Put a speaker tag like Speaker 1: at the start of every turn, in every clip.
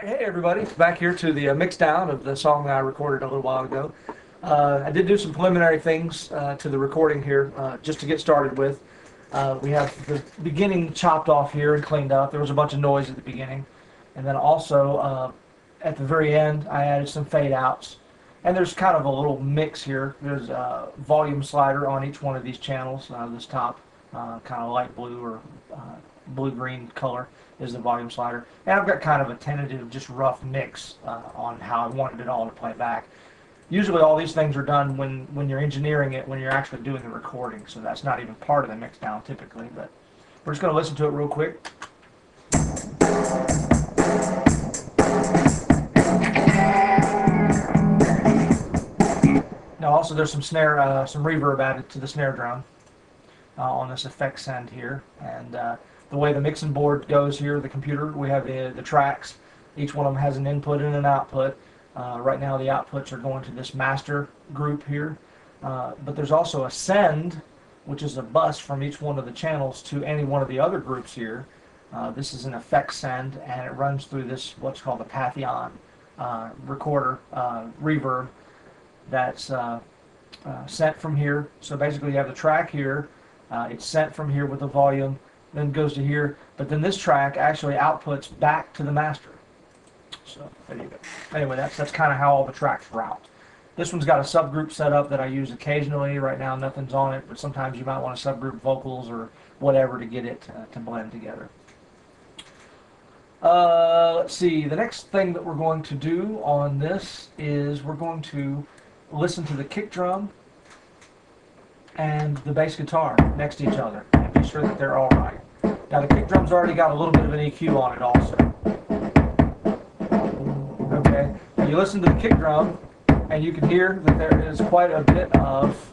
Speaker 1: Hey everybody, back here to the mix down of the song that I recorded a little while ago. I did do some preliminary things to the recording here just to get started with. We have the beginning chopped off here and cleaned up. There was a bunch of noise at the beginning. And then also at the very end I added some fade outs. And there's kind of a little mix here. There's a volume slider on each one of these channels. This top kind of light blue or blue-green color is the volume slider. And I've got kind of a tentative, just rough mix on how I wanted it all to play back. Usually all these things are done when you're engineering it, when you're actually doing the recording, so that's not even part of the mix down typically, but we're just going to listen to it real quick. Now also there's some snare, some reverb added to the snare drum on this effect send here, and the way the mixing board goes here, the computer, we have the tracks. Each one of them has an input and an output. Right now the outputs are going to this master group here, but there's also a send, which is a bus from each one of the channels to any one of the other groups here. This is an effect send, and it runs through this what's called a Patheon recorder reverb that's sent from here. So basically you have the track here, it's sent from here with the volume, then goes to here, but then this track actually outputs back to the master. So there you go. Anyway, that's kind of how all the tracks route. This one's got a subgroup set up that I use occasionally. Right now nothing's on it, but sometimes you might want to subgroup vocals or whatever to get it to blend together. Let's see, the next thing that we're going to do on this is we're going to listen to the kick drum and the bass guitar next to each other and be sure that they're all right. Now the kick drum's already got a little bit of an EQ on it also. Okay, now you listen to the kick drum and you can hear that there is quite a bit of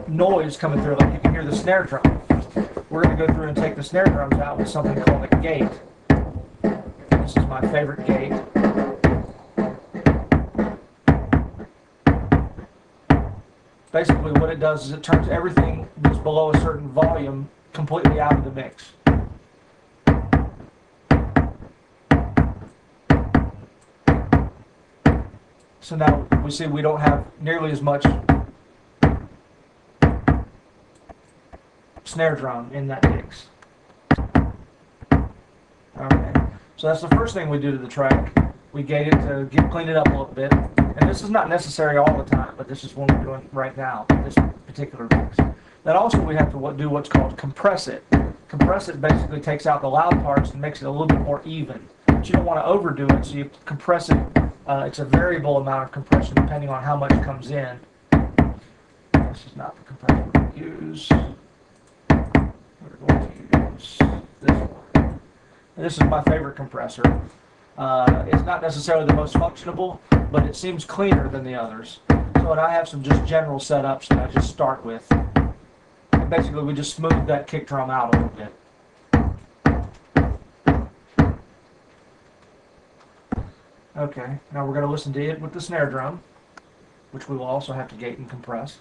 Speaker 1: noise coming through, like you can hear the snare drum. We're going to go through and take the snare drums out with something called a gate. This is my favorite gate. Basically what it does is it turns everything that's below a certain volume completely out of the mix. So now we see we don't have nearly as much snare drum in that mix. Okay, so that's the first thing we do to the track. We gate it to clean it up a little bit. And this is not necessary all the time, but this is what we're doing right now, this particular mix. Then also we have to do what's called compress it. Compress it basically takes out the loud parts and makes it a little bit more even. But you don't want to overdo it, so you compress it. It's a variable amount of compression depending on how much comes in. This is not the compressor we're going to use. We're going to use this one. And this is my favorite compressor. It's not necessarily the most functionable, but it seems cleaner than the others. So and I have some just general setups that I just start with. And basically we just smooth that kick drum out a little bit. Okay, now we're going to listen to it with the snare drum, which we will also have to gate and compress.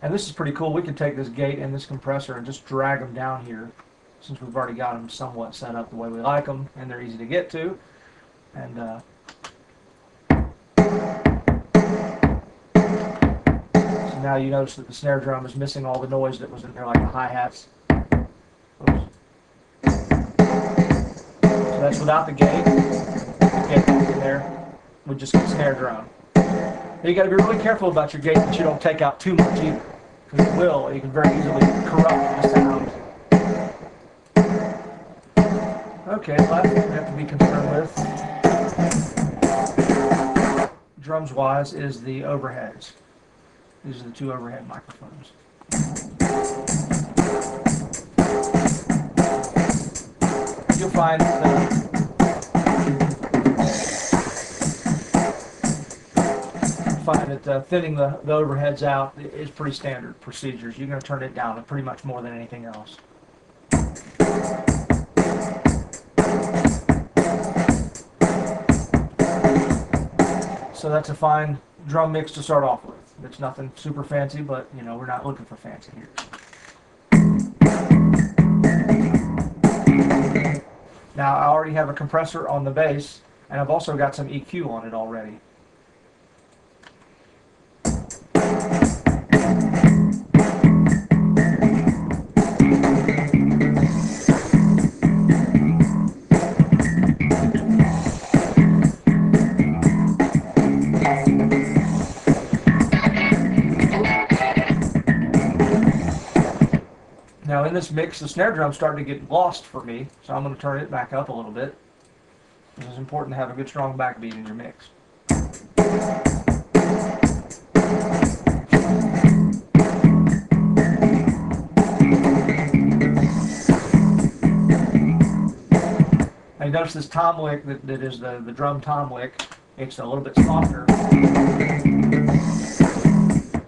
Speaker 1: And this is pretty cool. We can take this gate and this compressor and just drag them down here, since we've already got them somewhat set up the way we like them, and they're easy to get to. And so now you notice that the snare drum is missing all the noise that was in there, like the hi-hats. Oops. So that's without the gate. The gate in there, we just get snare drum. Now you got to be really careful about your gate that you don't take out too much either, because it will. You can very easily corrupt the sound. Okay, last thing we have to be concerned with, drums wise, is the overheads. These are the two overhead microphones. You'll find that thinning the overheads out is pretty standard procedures. You're going to turn it down pretty much more than anything else. So that's a fine drum mix to start off with. It's nothing super fancy, but you know, we're not looking for fancy here. Now I already have a compressor on the bass, and I've also got some EQ on it already. Now in this mix, the snare drum's starting to get lost for me, so I'm going to turn it back up a little bit. It's important to have a good strong backbeat in your mix. Now you notice this tom lick that is the drum tom lick, it's a little bit softer.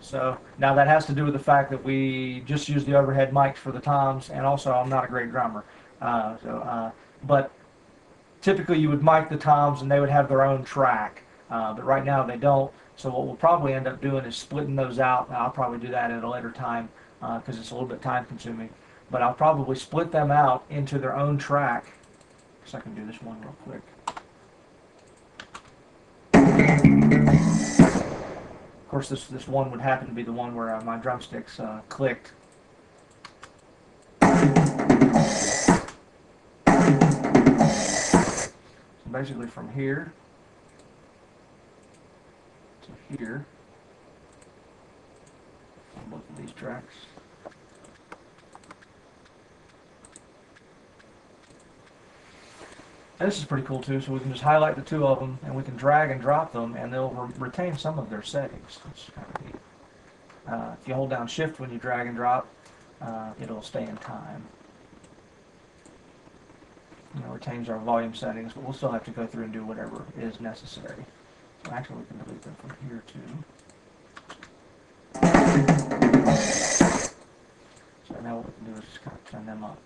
Speaker 1: So now that has to do with the fact that we just use the overhead mics for the toms, and also I'm not a great drummer. But typically you would mic the toms and they would have their own track, but right now they don't. So what we'll probably end up doing is splitting those out. I'll probably do that at a later time because it's a little bit time consuming. But I'll probably split them out into their own track. So I can do this one real quick. Of course, this one would happen to be the one where my drumsticks clicked. So basically from here to here, on both of these tracks. And this is pretty cool too, so we can just highlight the two of them and we can drag and drop them and they'll retain some of their settings. It's kind of neat. If you hold down shift when you drag and drop, it'll stay in time. Retains our volume settings, but we'll still have to go through and do whatever is necessary. So actually we can delete them from here too. So now what we can do is just kind of turn them up.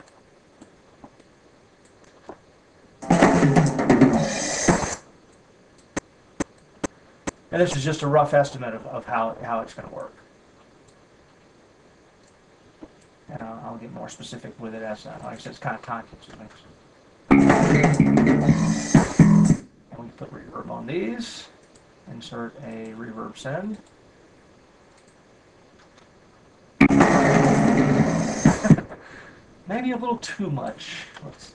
Speaker 1: And this is just a rough estimate of how it's going to work. And I'll get more specific with it as, like I said, it's kind of time consuming. And we can put reverb on these. Insert a reverb send. Maybe a little too much. Let's see.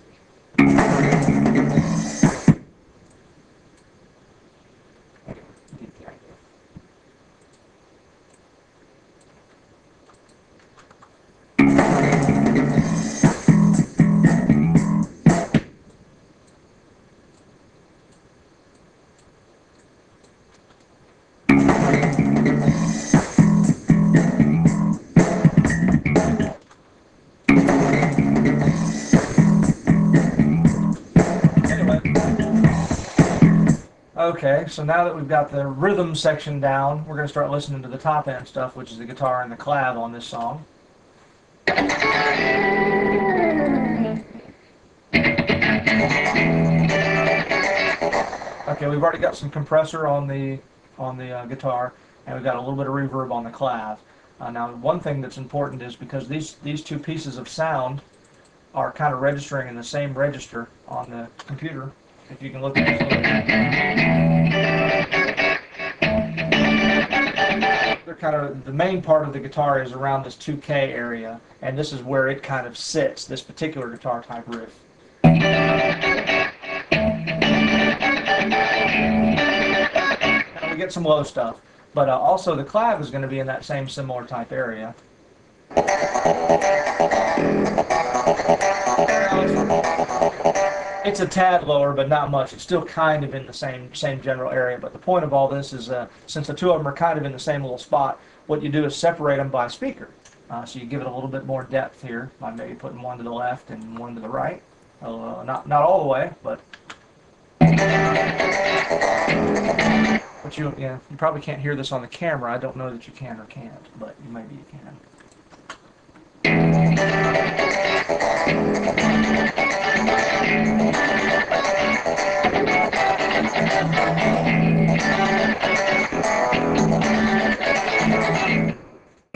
Speaker 1: Okay, so now that we've got the rhythm section down, we're going to start listening to the top end stuff, which is the guitar and the clav on this song. Okay, we've already got some compressor on the guitar, and we've got a little bit of reverb on the clav. Now, one thing that's important is because these two pieces of sound are kind of registering in the same register on the computer. If you can look at this they're kind of, the main part of the guitar is around this 2K area, and this is where it kind of sits, this particular guitar type riff. And we get some low stuff, but also the clav is going to be in that same similar type area. It's a tad lower, but not much. It's still kind of in the same general area. But the point of all this is, since the two of them are kind of in the same little spot, what you do is separate them by speaker. So you give it a little bit more depth here by maybe putting one to the left and one to the right. Not all the way, but you probably can't hear this on the camera. I don't know that you can or can't, but maybe you can.